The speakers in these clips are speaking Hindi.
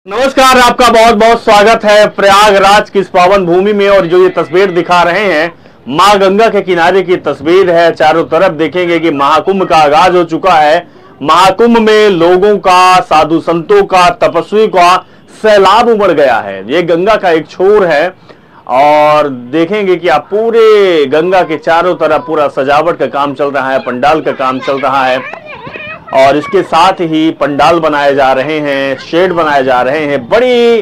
नमस्कार, आपका बहुत बहुत स्वागत है प्रयागराज की इस पावन भूमि में। और जो ये तस्वीर दिखा रहे हैं मां गंगा के किनारे की तस्वीर है। चारों तरफ देखेंगे कि महाकुंभ का आगाज हो चुका है। महाकुंभ में लोगों का, साधु संतों का, तपस्वी का सैलाब उमड़ गया है। ये गंगा का एक छोर है और देखेंगे कि आप पूरे गंगा के चारों तरफ पूरा सजावट का काम चल रहा है, पंडाल का काम चल रहा है और इसके साथ ही पंडाल बनाए जा रहे हैं, शेड बनाए जा रहे हैं। बड़ी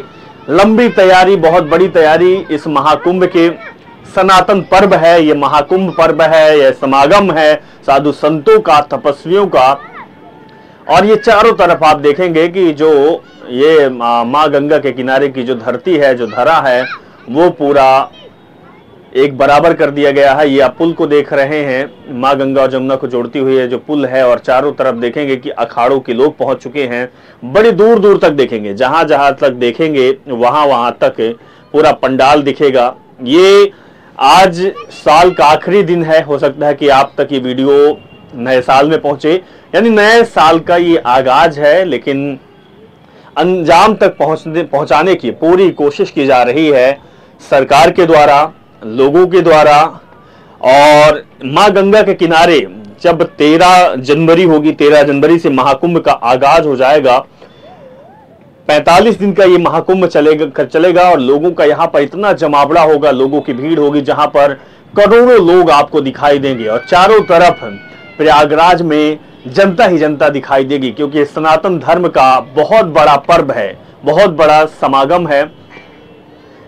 लंबी तैयारी, बहुत बड़ी तैयारी इस महाकुंभ के सनातन पर्व है। ये महाकुंभ पर्व है, यह समागम है साधु संतों का, तपस्वियों का। और ये चारों तरफ आप देखेंगे कि जो ये माँ गंगा के किनारे की जो धरती है, जो धरा है, वो पूरा एक बराबर कर दिया गया है। ये आप पुल को देख रहे हैं, माँ गंगा और जमुना को जोड़ती हुई है जो पुल है। और चारों तरफ देखेंगे कि अखाड़ों के लोग पहुंच चुके हैं। बड़ी दूर दूर तक देखेंगे, जहां जहां तक देखेंगे वहां वहां तक पूरा पंडाल दिखेगा। ये आज साल का आखिरी दिन है। हो सकता है कि आप तक ये वीडियो नए साल में पहुंचे, यानी नए साल का ये आगाज है, लेकिन अंजाम तक पहुंचाने की पूरी कोशिश की जा रही है सरकार के द्वारा, लोगों के द्वारा। और मां गंगा के किनारे जब 13 जनवरी होगी, 13 जनवरी से महाकुंभ का आगाज हो जाएगा। 45 दिन का ये महाकुंभ चलेगा और लोगों का यहाँ पर इतना जमावड़ा होगा, लोगों की भीड़ होगी, जहां पर करोड़ों लोग आपको दिखाई देंगे। और चारों तरफ प्रयागराज में जनता ही जनता दिखाई देगी, क्योंकि सनातन धर्म का बहुत बड़ा पर्व है, बहुत बड़ा समागम है।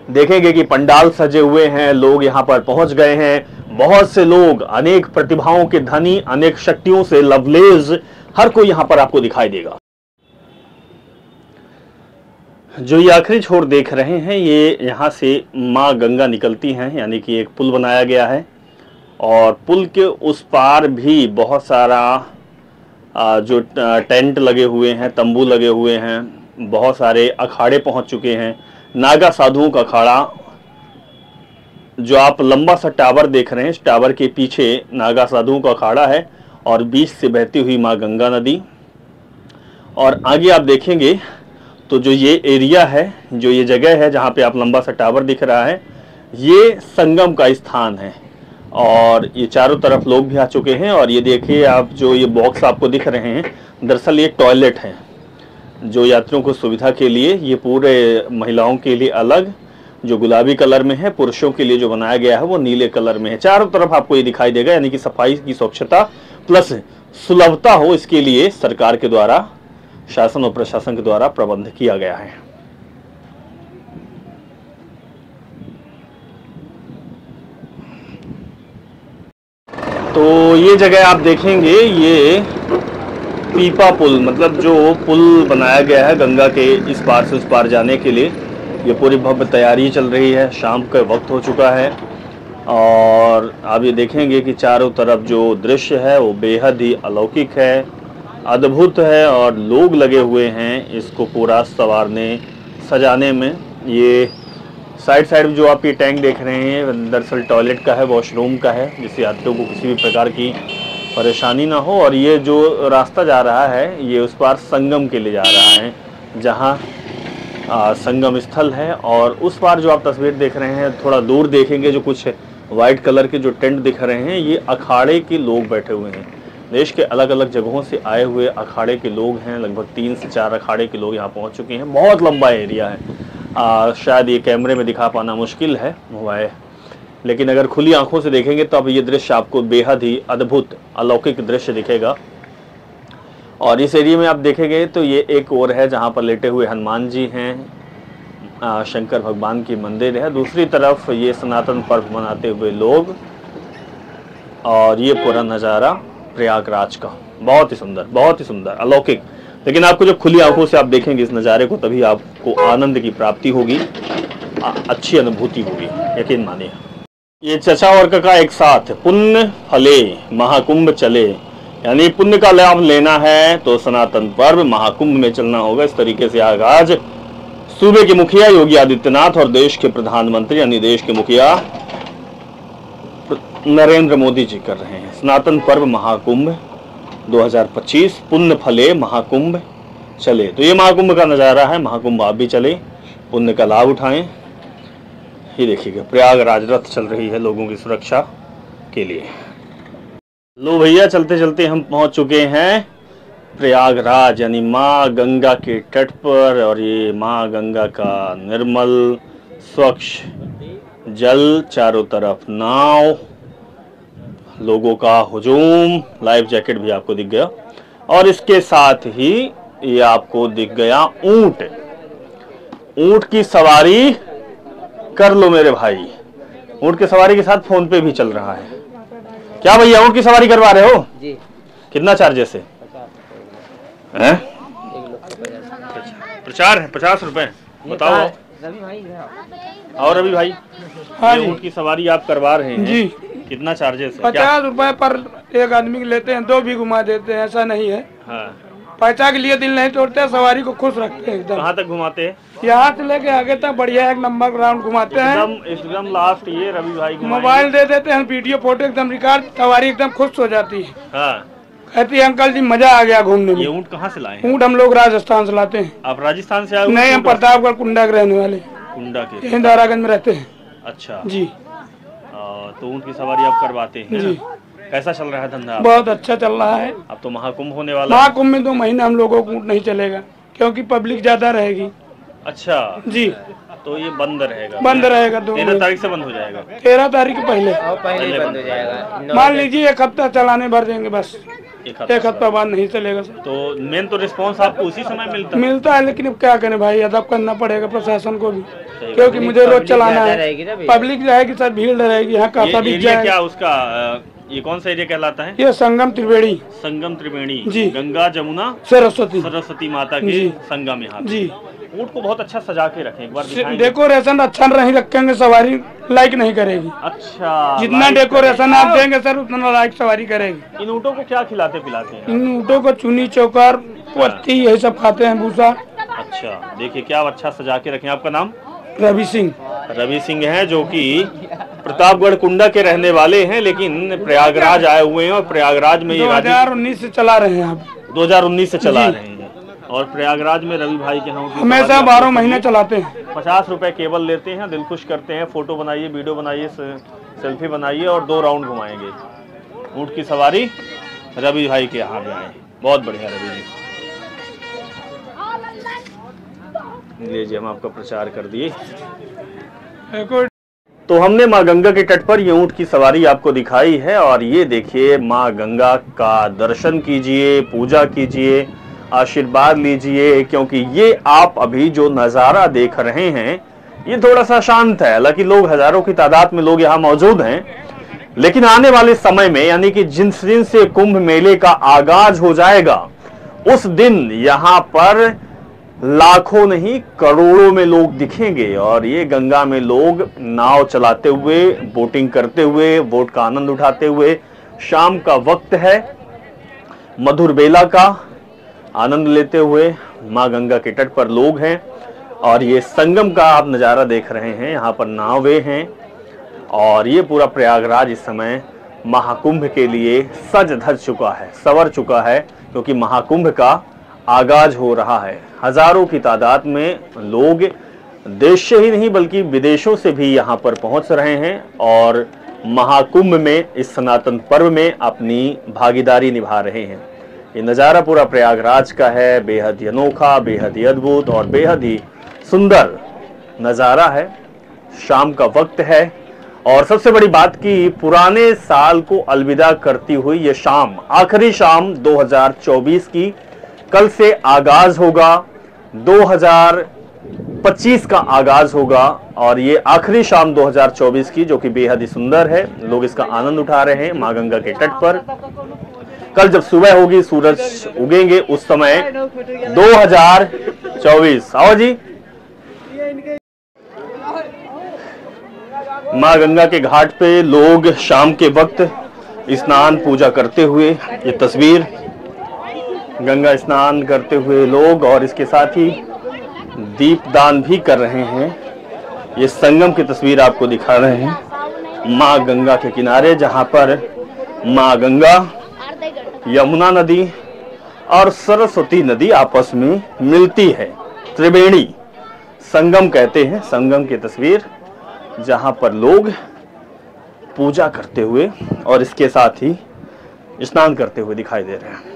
देखेंगे कि पंडाल सजे हुए हैं, लोग यहां पर पहुंच गए हैं। बहुत से लोग, अनेक प्रतिभाओं के धनी, अनेक शक्तियों से लवलेज, हर कोई यहां पर आपको दिखाई देगा। जो ये आखिरी छोर देख रहे हैं, ये यहां से मां गंगा निकलती हैं, यानी कि एक पुल बनाया गया है। और पुल के उस पार भी बहुत सारा जो टेंट लगे हुए हैं, तंबू लगे हुए हैं, बहुत सारे अखाड़े पहुंच चुके हैं। नागा साधुओं का अखाड़ा, जो आप लंबा सा टावर देख रहे हैं, इस टावर के पीछे नागा साधुओं का अखाड़ा है और बीच से बहती हुई माँ गंगा नदी। और आगे आप देखेंगे तो जो ये एरिया है, जो ये जगह है जहाँ पे आप लंबा सा टावर दिख रहा है, ये संगम का स्थान है। और ये चारों तरफ लोग भी आ चुके हैं। और ये देखिए आप, जो ये बॉक्स आपको दिख रहे हैं, दरअसल ये टॉयलेट है जो यात्रियों को सुविधा के लिए, ये पूरे महिलाओं के लिए अलग जो गुलाबी कलर में है, पुरुषों के लिए जो बनाया गया है वो नीले कलर में है। चारों तरफ आपको ये दिखाई देगा, यानी कि सफाई की, स्वच्छता प्लस सुलभता हो, इसके लिए सरकार के द्वारा, शासन और प्रशासन के द्वारा प्रबंध किया गया है। तो ये जगह आप देखेंगे, ये पीपा पुल, मतलब जो पुल बनाया गया है गंगा के इस पार से उस पार जाने के लिए, ये पूरी भव्य तैयारी चल रही है। शाम का वक्त हो चुका है और आप ये देखेंगे कि चारों तरफ जो दृश्य है वो बेहद ही अलौकिक है, अद्भुत है। और लोग लगे हुए हैं इसको पूरा संवारने, सजाने में। ये साइड जो आप ये टैंक देख रहे हैं, दरअसल टॉयलेट का है, वॉशरूम का है, जिससे यात्रियों को किसी भी प्रकार की परेशानी ना हो। और ये जो रास्ता जा रहा है, ये उस पार संगम के लिए जा रहा है, जहाँ संगम स्थल है। और उस पार जो आप तस्वीर देख रहे हैं, थोड़ा दूर देखेंगे, जो कुछ वाइट कलर के जो टेंट दिख रहे हैं, ये अखाड़े के लोग बैठे हुए हैं। देश के अलग अलग जगहों से आए हुए अखाड़े के लोग हैं। लगभग 3 से 4 अखाड़े के लोग यहाँ पहुँच चुके हैं। बहुत लंबा एरिया है, शायद ये कैमरे में दिखा पाना मुश्किल है हुआ है, लेकिन अगर खुली आंखों से देखेंगे तो अब ये दृश्य आपको बेहद ही अद्भुत, अलौकिक दृश्य दिखेगा। और इस एरिया में आप देखेंगे तो ये एक और है जहाँ पर लेटे हुए हनुमान जी हैं, शंकर भगवान की मंदिर है। दूसरी तरफ ये सनातन पर्व मनाते हुए लोग, और ये पूरा नज़ारा प्रयागराज का बहुत ही सुंदर, बहुत ही सुंदर, अलौकिक। लेकिन आपको जब खुली आंखों से आप देखेंगे इस नज़ारे को, तभी आपको आनंद की प्राप्ति होगी, अच्छी अनुभूति होगी, यकीन मानिए। ये चचा और काका एक साथ, पुण्य फले महाकुंभ चले, यानी पुण्य का लाभ लेना है तो सनातन पर्व महाकुंभ में चलना होगा। इस तरीके से आगाज सूबे के मुखिया योगी आदित्यनाथ और देश के प्रधानमंत्री, यानी देश के मुखिया नरेंद्र मोदी जी कर रहे हैं। सनातन पर्व महाकुंभ 2025, पुण्य फले महाकुंभ चले तो ये महाकुंभ का नज़ारा है। महाकुंभ आप भी चले, पुण्य का लाभ उठाएं। ये देखिएगा प्रयागराज रथ चल रही है लोगों की सुरक्षा के लिए। लो भैया, चलते चलते हम पहुंच चुके हैं प्रयागराज यानी माँ गंगा के तट पर। और ये माँ गंगा का निर्मल स्वच्छ जल, चारों तरफ नाव, लोगों का हुजूम, लाइफ जैकेट भी आपको दिख गया। और इसके साथ ही ये आपको दिख गया ऊंट। ऊंट की सवारी कर लो मेरे भाई। ऊंट की सवारी के साथ फोन पे भी चल रहा है। क्या भैया ऊंट की सवारी करवा रहे हो जी? कितना चार्जेस है? प्रचार है 50 रुपए। बताओ। रवि भाई और रवि भाई, हाँ ऊंट की सवारी आप करवा रहे हैं जी, कितना चार्जेस है? 50 रुपए पर एक आदमी लेते हैं, 2 भी घुमा देते हैं, ऐसा नहीं है। हाँ। पैसा के लिए दिल नहीं तोड़ते, सवारी को खुश रखते हैं। कहाँ तक घुमाते हैं? यहाँ से लेके आगे तक बढ़िया 1 नंबर ग्राउंड घुमाते हैं। एकदम लास्ट ये रवि भाई मोबाइल दे देते हैं, वीडियो फोटो एकदम रिकॉर्ड, सवारी एकदम खुश हो जाती है। हाँ। कहती है अंकल जी मजा आ गया घूमने में। ये ऊँट कहाँ से लाए? ऊँट हम लोग राजस्थान से लाते हैं। आप राजस्थान से आए? नहीं, हम प्रतापगढ़ कुंडा के रहने वाले। कुंडा के? इंदिरागंज में रहते हैं। अच्छा जी। तो ऊँट की सवारी आप करवाते हैं जी। कैसा चल रहा है धंधा? बहुत अच्छा चल रहा है। अब तो महाकुंभ होने वाला है। महाकुंभ में 2 महीने हम लोगों को ऊँट नहीं चलेगा, क्योंकि पब्लिक ज्यादा रहेगी। अच्छा जी। तो ये बंद रहेगा? बंद रहेगा। 13 तारीख से बंद हो जाएगा? 13 तारीख के पहले बंद हो जाएगा। मान लीजिए 1 हफ्ता चलाने भर देंगे बस, 1 हफ्ता बाद नहीं चलेगा सर। तो मेन तो रिस्पांस आपको उसी समय मिलता है, लेकिन अब क्या करें भाई, अदब करना पड़ेगा प्रशासन को भी, क्योंकि मुझे रोज चलाना है। पब्लिक रहेगी सर, भीड़ रहेगी यहाँ का। क्या उसका ये कौन सा एरिया कहलाता है? ये संगम त्रिवेणी। संगम त्रिवेणी जी। गंगा जमुना सरस्वती माता के संगम यहाँ जी। ऊँट को बहुत अच्छा सजा के रखें, एक बार डेकोरेशन अच्छा नहीं रखेंगे सवारी लाइक नहीं करेगी। अच्छा, जितना डेकोरेशन आप देंगे सर उतना लाइक सवारी करेगी। इन ऊँटों को क्या खिलाते पिलाते हैं? इन ऊँटों को चुनी चोकर पत्ती यही सब खाते हैं, भूसा। अच्छा, देखिए क्या अच्छा सजा के रखें। आपका नाम? रवि सिंह। रवि सिंह है, जो कि प्रतापगढ़ कुंडा के रहने वाले हैं, लेकिन प्रयागराज आए हुए हैं। और प्रयागराज में 2019 से चला रहे हैं आप? 2019 से चला रहे हैं। और प्रयागराज में रवि भाई के यहाँ हमेशा 12 महीने चलाते हैं। 50 रुपए केवल लेते हैं, दिल खुश करते हैं। फोटो बनाइए, वीडियो बनाइए, सेल्फी बनाइए और 2 राउंड घुमाएंगे। ऊँट की सवारी रवि भाई के यहाँ भी आए। बहुत बढ़िया रवि जी, लीजिए हम आपका प्रचार कर दिए। तो हमने माँ गंगा के तट पर ये ऊँट की सवारी आपको दिखाई है। और ये देखिए माँ गंगा का दर्शन कीजिए, पूजा कीजिए, आशीर्वाद लीजिए, क्योंकि ये आप अभी जो नज़ारा देख रहे हैं ये थोड़ा सा शांत है। हालांकि लोग हजारों की तादाद में लोग यहाँ मौजूद हैं, लेकिन आने वाले समय में यानी कि जिस दिन से कुंभ मेले का आगाज हो जाएगा उस दिन यहाँ पर लाखों नहीं करोड़ों में लोग दिखेंगे। और ये गंगा में लोग नाव चलाते हुए, बोटिंग करते हुए, बोट का आनंद उठाते हुए, शाम का वक्त है, मधुर बेला का आनंद लेते हुए माँ गंगा के तट पर लोग हैं। और ये संगम का आप नज़ारा देख रहे हैं, यहाँ पर नावें हैं। और ये पूरा प्रयागराज इस समय महाकुंभ के लिए सज धज चुका है, संवर चुका है, क्योंकि महाकुंभ का आगाज हो रहा है। हजारों की तादाद में लोग देश से ही नहीं बल्कि विदेशों से भी यहाँ पर पहुँच रहे हैं और महाकुंभ में, इस सनातन पर्व में अपनी भागीदारी निभा रहे हैं। ये नज़ारा पूरा प्रयागराज का है, बेहद ही अनोखा, बेहद ही अद्भुत और बेहद ही सुंदर नज़ारा है। शाम का वक्त है और सबसे बड़ी बात कि पुराने साल को अलविदा करती हुई ये शाम, आखिरी शाम 2024 की, कल से आगाज होगा, 2025 का आगाज होगा। और ये आखिरी शाम 2024 की, जो कि बेहद ही सुंदर है। लोग इसका आनंद उठा रहे हैं माँ गंगा के तट पर। कल जब सुबह होगी, सूरज उगेंगे, उस समय 2024। आओ जी, माँ गंगा के घाट पे लोग शाम के वक्त स्नान पूजा करते हुए, ये तस्वीर गंगा स्नान करते हुए लोग, और इसके साथ ही दीपदान भी कर रहे हैं। ये संगम की तस्वीर आपको दिखा रहे हैं माँ गंगा के किनारे, जहाँ पर माँ गंगा, यमुना नदी और सरस्वती नदी आपस में मिलती है। त्रिवेणी संगम कहते हैं, संगम की तस्वीर जहां पर लोग पूजा करते हुए और इसके साथ ही स्नान करते हुए दिखाई दे रहे हैं।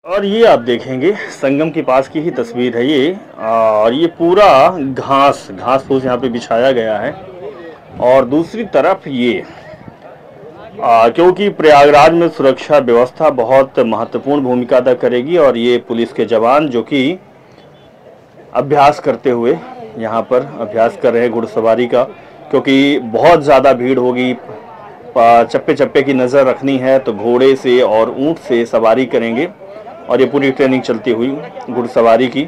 और ये आप देखेंगे संगम के पास की ही तस्वीर है ये, और ये पूरा घास फूस यहाँ पे बिछाया गया है। और दूसरी तरफ ये क्योंकि प्रयागराज में सुरक्षा व्यवस्था बहुत महत्वपूर्ण भूमिका अदा करेगी, और ये पुलिस के जवान जो कि अभ्यास करते हुए यहाँ पर अभ्यास कर रहे हैं घुड़सवारी का, क्योंकि बहुत ज़्यादा भीड़ होगी, चप्पे चप्पे की नज़र रखनी है, तो घोड़े से और ऊँट से सवारी करेंगे। और ये पूरी ट्रेनिंग चलती हुई घुड़सवारी की,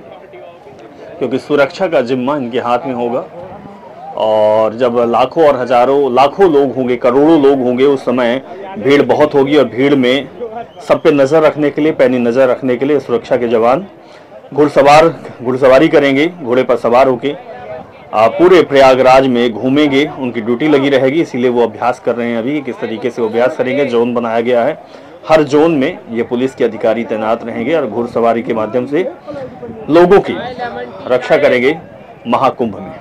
क्योंकि सुरक्षा का जिम्मा इनके हाथ में होगा। और जब लाखों और हजारों लाखों लोग होंगे, करोड़ों लोग होंगे, उस समय भीड़ बहुत होगी, और भीड़ में सब पे नज़र रखने के लिए, पैनी नज़र रखने के लिए सुरक्षा के जवान घुड़सवारी करेंगे, घोड़े पर सवार होके पूरे प्रयागराज में घूमेंगे, उनकी ड्यूटी लगी रहेगी। इसीलिए वो अभ्यास कर रहे हैं अभी, किस तरीके से वो अभ्यास करेंगे। जोन बनाया गया है, हर जोन में ये पुलिस के अधिकारी तैनात रहेंगे और घुड़सवारी के माध्यम से लोगों की रक्षा करेंगे महाकुंभ में।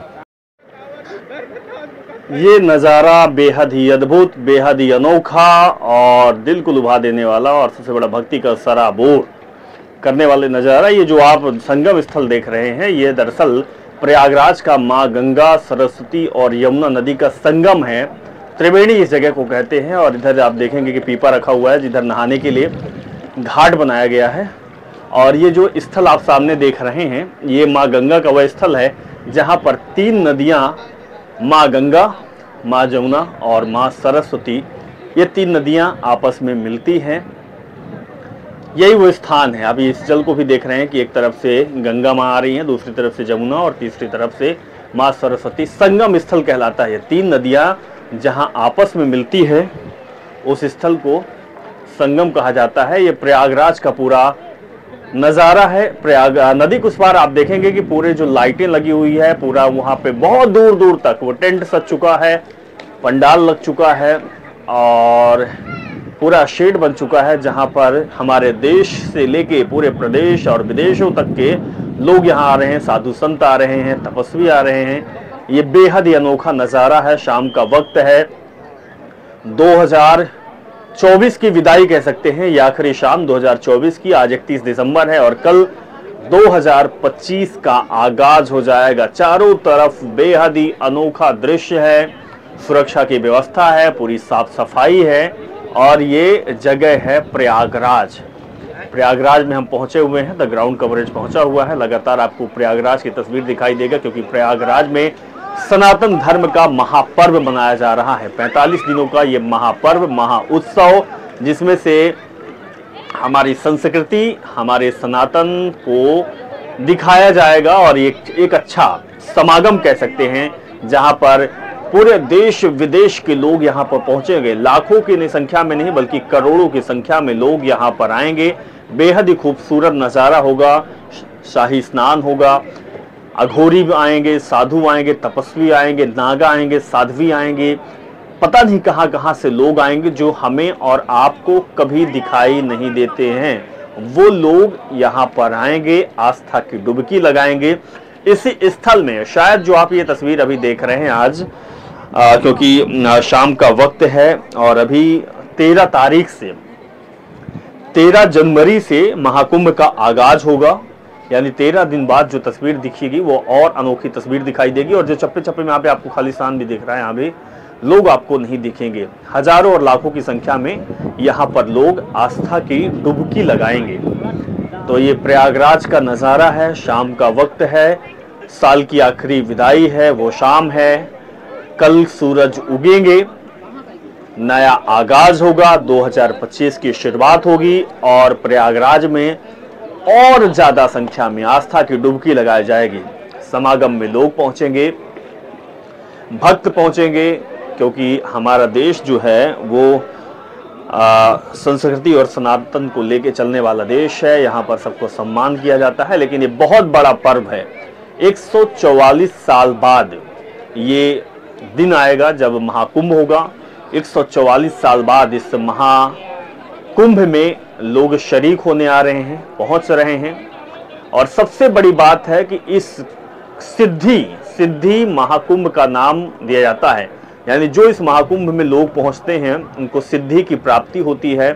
ये नज़ारा बेहद ही अद्भुत, बेहद ही अनोखा और दिल को लुभा देने वाला, और सबसे बड़ा भक्ति का सराबोर करने वाले नज़ारा। ये जो आप संगम स्थल देख रहे हैं, ये दरअसल प्रयागराज का माँ गंगा, सरस्वती और यमुना नदी का संगम है। त्रिवेणी इस जगह को कहते हैं। और इधर आप देखेंगे कि पीपा रखा हुआ है, जिधर नहाने के लिए घाट बनाया गया है। और ये जो स्थल आप सामने देख रहे हैं, ये माँ गंगा का वह स्थल है जहाँ पर 3 नदियाँ, माँ गंगा, माँ जमुना और माँ सरस्वती, ये 3 नदियाँ आपस में मिलती हैं। यही वो स्थान है। अभी इस जल को भी देख रहे हैं कि एक तरफ से गंगा माँ आ रही हैं, दूसरी तरफ से जमुना और तीसरी तरफ से माँ सरस्वती। संगम स्थल कहलाता है। 3 नदियाँ जहां आपस में मिलती है, उस स्थल को संगम कहा जाता है। ये प्रयागराज का पूरा नज़ारा है। प्रयाग नदी के उस पार आप देखेंगे कि पूरे जो लाइटें लगी हुई है, पूरा वहां पे बहुत दूर दूर तक वो टेंट सज चुका है, पंडाल लग चुका है और पूरा शेड बन चुका है, जहां पर हमारे देश से लेके पूरे प्रदेश और विदेशों तक के लोग यहाँ आ रहे हैं, साधु संत आ रहे हैं, तपस्वी आ रहे हैं। ये बेहद ही अनोखा नज़ारा है। शाम का वक्त है, 2024 की विदाई कह सकते हैं, या आखिरी शाम 2024 की। आज 31 दिसंबर है और कल 2025 का आगाज हो जाएगा। चारों तरफ बेहद ही अनोखा दृश्य है, सुरक्षा की व्यवस्था है, पूरी साफ सफाई है। और ये जगह है प्रयागराज। प्रयागराज में हम पहुंचे हुए हैं, द ग्राउंड कवरेज पहुंचा हुआ है। लगातार आपको प्रयागराज की तस्वीर दिखाई देगा, क्योंकि प्रयागराज में सनातन धर्म का महापर्व मनाया जा रहा है। 45 दिनों का ये महापर्व, महाउत्सव, जिसमें से हमारी संस्कृति, हमारे सनातन को दिखाया जाएगा। और एक अच्छा समागम कह सकते हैं, जहां पर पूरे देश विदेश के लोग यहाँ पर पहुंचेंगे। लाखों की संख्या में नहीं, बल्कि करोड़ों की संख्या में लोग यहाँ पर आएंगे। बेहद ही खूबसूरत नज़ारा होगा, शाही स्नान होगा, अघोरी आएंगे, साधु आएंगे, तपस्वी आएंगे, नागा आएंगे, साध्वी आएंगे, पता नहीं कहाँ कहाँ से लोग आएंगे, जो हमें और आपको कभी दिखाई नहीं देते हैं। वो लोग यहाँ पर आएंगे, आस्था की डुबकी लगाएंगे इसी स्थल में। शायद जो आप ये तस्वीर अभी देख रहे हैं आज, क्योंकि शाम का वक्त है और अभी 13 तारीख से 13 जनवरी से महाकुंभ का आगाज होगा, यानी 13 दिन बाद जो तस्वीर दिखेगी वो और अनोखी तस्वीर दिखाई देगी। और जो चप्पे चप्पे में यहाँ पे आपको खालिस्तान भी दिख रहा है, यहाँ पे लोग आपको नहीं दिखेंगे। हजारों और लाखों की संख्या में यहाँ पर लोग आस्था की डुबकी लगाएंगे। तो ये प्रयागराज का नज़ारा है, शाम का वक्त है, साल की आखिरी विदाई है, वो शाम है। कल सूरज उगेंगे, नया आगाज होगा, 2025 की शुरुआत होगी और प्रयागराज में और ज्यादा संख्या में आस्था की डुबकी लगाई जाएगी। समागम में लोग पहुंचेंगे, भक्त पहुंचेंगे, क्योंकि हमारा देश जो है वो संस्कृति और सनातन को लेके चलने वाला देश है। यहाँ पर सबको सम्मान किया जाता है, लेकिन ये बहुत बड़ा पर्व है। 144 साल बाद ये दिन आएगा जब महाकुंभ होगा। 144 साल बाद इस महाकुंभ में लोग शरीक होने आ रहे हैं, पहुंच रहे हैं। और सबसे बड़ी बात है कि इस सिद्धि महाकुंभ का नाम दिया जाता है, यानी जो इस महाकुंभ में लोग पहुंचते हैं उनको सिद्धि की प्राप्ति होती है।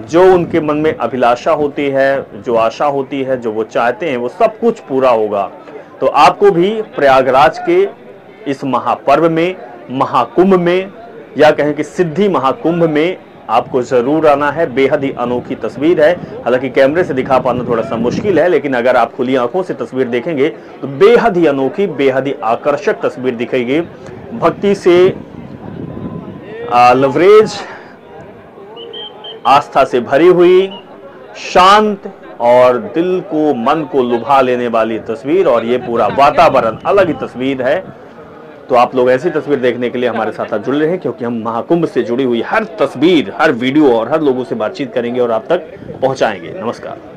जो उनके मन में अभिलाषा होती है, जो आशा होती है, जो वो चाहते हैं, वो सब कुछ पूरा होगा। तो आपको भी प्रयागराज के इस महापर्व में, महाकुंभ में, या कहें कि सिद्धि महाकुंभ में आपको जरूर आना है। बेहद ही अनोखी तस्वीर है। हालांकि कैमरे से दिखा पाना थोड़ा सा मुश्किल है, लेकिन अगर आप खुली आंखों से तस्वीर देखेंगे तो बेहद ही अनोखी, बेहद ही आकर्षक तस्वीर दिखेगी। भक्ति से लवरेज, आस्था से भरी हुई, शांत और दिल को, मन को लुभा लेने वाली तस्वीर, और ये पूरा वातावरण अलग ही तस्वीर है। तो आप लोग ऐसी तस्वीर देखने के लिए हमारे साथ जुड़ रहे हैं, क्योंकि हम महाकुंभ से जुड़ी हुई हर तस्वीर, हर वीडियो और हर लोगों से बातचीत करेंगे और आप तक पहुंचाएंगे। नमस्कार।